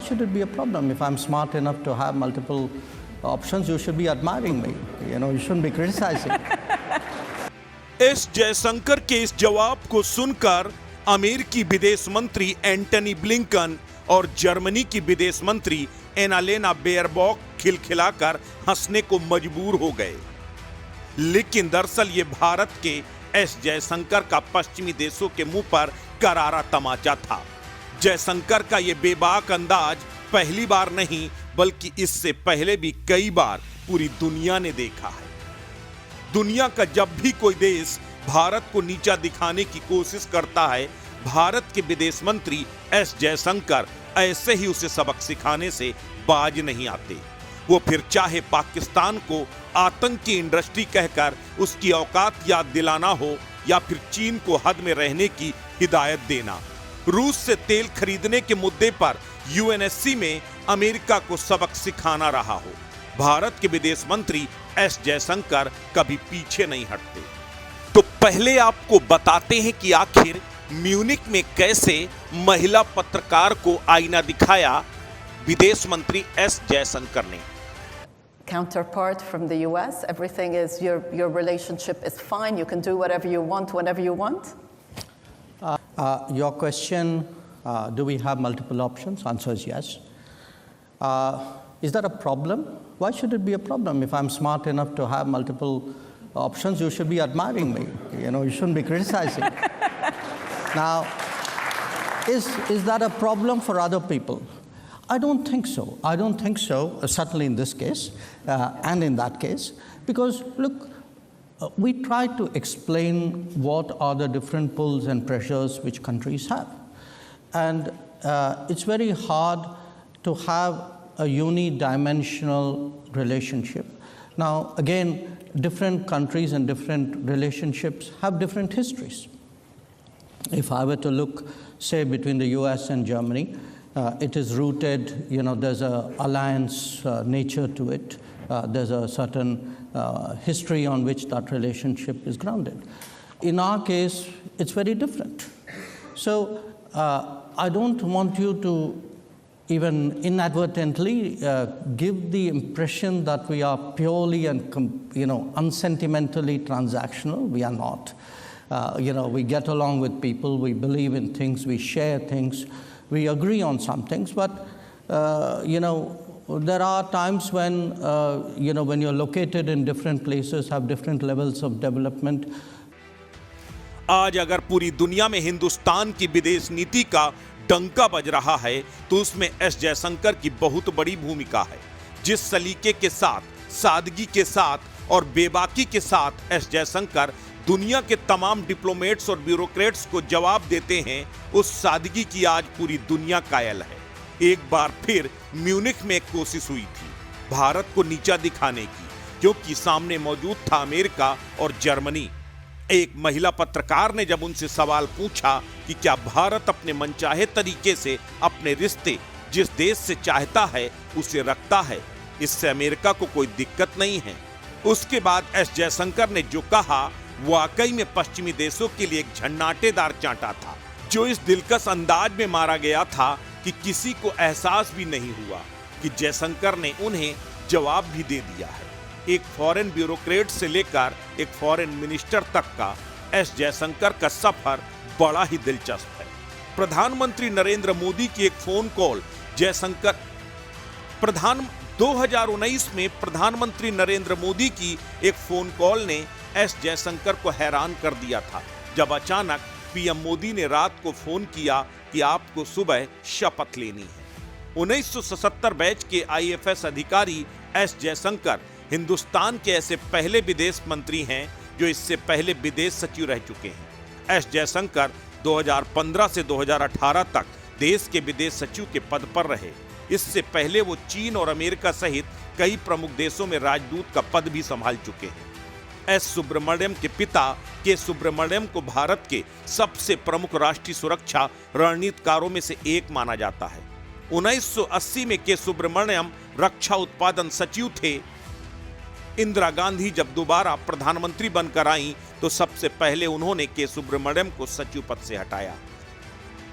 should it be a problem? If I'm smart enough to have multiple options, you should be admiring me. You shouldn't be criticizing. S Jaishankar के इस जवाब को सुनकर अमेरिकी विदेश मंत्री एंटनी ब्लिंकन और जर्मनी की विदेश मंत्री एनालेना बेयरबॉक खिलखिलाकर हंसने को मजबूर हो गए। लेकिन दरअसल ये भारत के एस जयशंकर का पश्चिमी देशों के मुंह पर करारा तमाचा था। जयशंकर का ये बेबाक अंदाज पहली बार नहीं बल्कि इससे पहले भी कई बार पूरी दुनिया ने देखा है। दुनिया का जब भी कोई देश भारत को नीचा दिखाने की कोशिश करता है, भारत के विदेश मंत्री एस जयशंकर ऐसे ही उसे सबक सिखाने से बाज नहीं आते। वो फिर चाहे पाकिस्तान को आतंकी इंडस्ट्री कहकर उसकी औकात याद दिलाना हो या फिर चीन को हद में रहने की हिदायत देना, रूस से तेल खरीदने के मुद्दे पर यूएनएससी में अमेरिका को सबक सिखाना रहा हो, भारत के विदेश मंत्री एस जयशंकर कभी पीछे नहीं हटते। तो पहले आपको बताते हैं कि आखिर म्यूनिक में कैसे महिला पत्रकार को आईना दिखाया विदेश मंत्री एस जयशंकर ने। Counterpart from the US, everything is your relationship is fine. You can do whatever you want whenever you want. Your question, do we have multiple options? Answer is yes. Is that a problem? Why should it be a problem? If I'm smart enough to have multiple options, you should be admiring me. You shouldn't be criticizing. Now, is that a problem for other people? I don't think so. I don't think so, certainly in this case and in that case, because look, we try to explain what are the different pulls and pressures which countries have. And it's very hard to have a unidimensional relationship. Now, again, different countries and different relationships have different histories. If I were to look, say, between the US and Germany, it is rooted, there's an alliance nature to it. There's a certain history on which that relationship is grounded. In our case, it's very different. So I don't want you to even inadvertently give the impression that we are purely and unsentimentally transactional. We are not. We get along with people, we believe in things, we share things, we agree on some things, but there are times when when you're located in different places, have different levels of development. आज अगर पूरी दुनिया में हिंदुस्तान की विदेश नीति का डंका बज रहा है तो उसमें एस जयशंकर की बहुत बड़ी भूमिका है। जिस सलीके के साथ, सादगी के साथ और बेबाकी के साथ एस जयशंकर दुनिया के तमाम डिप्लोमेट्स और ब्यूरोक्रेट्स को जवाब देते हैं, उस सादगी की आज पूरी दुनिया कायल है। एक बार फिर म्यूनिख में एक कोशिश हुई थी भारत को नीचा दिखाने की, क्योंकि सामने मौजूद था अमेरिका और जर्मनी। एक महिला पत्रकार ने जब उनसे सवाल पूछा कि क्या भारत अपने मनचाहे तरीके से अपने रिश्ते जिस देश से चाहता है उसे रखता है, इससे अमेरिका को कोई दिक्कत नहीं है, उसके बाद एस जयशंकर ने जो कहा वाकई में पश्चिमी देशों के लिए एक झन्नाटेदार चांटा था, जो इस दिलकश अंदाज में मारा गया था कि किसी को एहसास भी नहीं हुआ कि जयशंकर ने उन्हें जवाब भी दे दिया है। एक फॉरेन ब्यूरोक्रेट से लेकर एक फॉरेन मिनिस्टर तक का एस जयशंकर का सफर बड़ा ही दिलचस्प है। प्रधानमंत्री नरेंद्र मोदी की एक फोन कॉल जयशंकर 2019 में प्रधानमंत्री नरेंद्र मोदी की एक फोन कॉल ने एस जयशंकर को हैरान कर दिया था, जब अचानक पीएम मोदी ने रात को फोन किया कि आपको सुबह शपथ लेनी है। 1977 बैच के आईएफएस अधिकारी एस जयशंकर हिंदुस्तान के ऐसे पहले विदेश मंत्री हैं जो इससे पहले विदेश सचिव रह चुके हैं। एस जयशंकर 2015 से 2018 तक देश के विदेश सचिव के पद पर रहे। इससे पहले वो चीन और अमेरिका सहित कई प्रमुख देशों में राजदूत का पद भी संभाल चुके हैं। एस सुब्रमण्यम के पिता के सुब्रमण्यम को भारत के सबसे प्रमुख राष्ट्रीय सुरक्षा रणनीतिकारों में से एक माना जाता है। 1980 में के सुब्रमण्यम रक्षा उत्पादन सचिव थे। इंदिरा गांधी जब दोबारा प्रधानमंत्री बनकर आईं तो सबसे पहले उन्होंने के सुब्रमण्यम को सचिव पद से हटाया।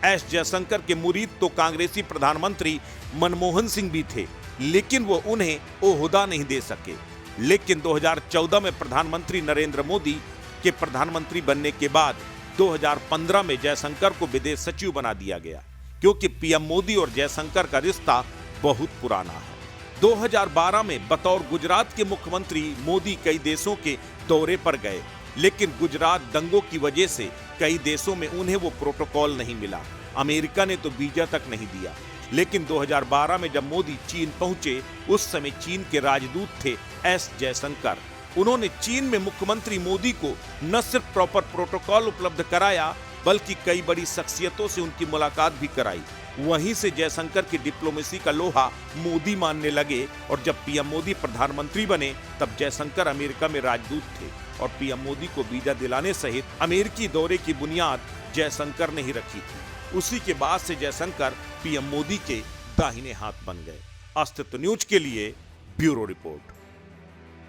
एस जयशंकर के मुरीद तो कांग्रेसी प्रधानमंत्री मनमोहन सिंह भी थे, लेकिन वो उन्हें ओहदा नहीं दे सके। लेकिन 2014 में प्रधानमंत्री नरेंद्र मोदी के प्रधानमंत्री बनने के बाद 2015 में जयशंकर को विदेश सचिव बना दिया गया, क्योंकि पीएम मोदी और जयशंकर का रिश्ता बहुत पुराना है। 2012 में बतौर गुजरात के मुख्यमंत्री मोदी कई देशों के दौरे पर गए, लेकिन गुजरात दंगों की वजह से कई देशों में उन्हें वो प्रोटोकॉल नहीं मिला। अमेरिका ने तो वीजा तक नहीं दिया। लेकिन 2012 में जब मोदी चीन पहुंचे, उस समय चीन के राजदूत थे एस जयशंकर। उन्होंने चीन में मुख्यमंत्री मोदी को न सिर्फ प्रॉपर प्रोटोकॉल उपलब्ध कराया, बल्कि कई बड़ी शख्सियतों से उनकी मुलाकात भी कराई। वहीं से जयशंकर की डिप्लोमेसी का लोहा मोदी मानने लगे, और जब पीएम मोदी प्रधानमंत्री बने तब जयशंकर अमेरिका में राजदूत थे, और पीएम मोदी को वीजा दिलाने सहित अमेरिकी दौरे की बुनियाद जयशंकर ने ही रखी थी। उसी के बाद से जयशंकर पीएम मोदी के दाहिने हाथ बन गए। अस्तित्व न्यूज के लिए ब्यूरो रिपोर्ट।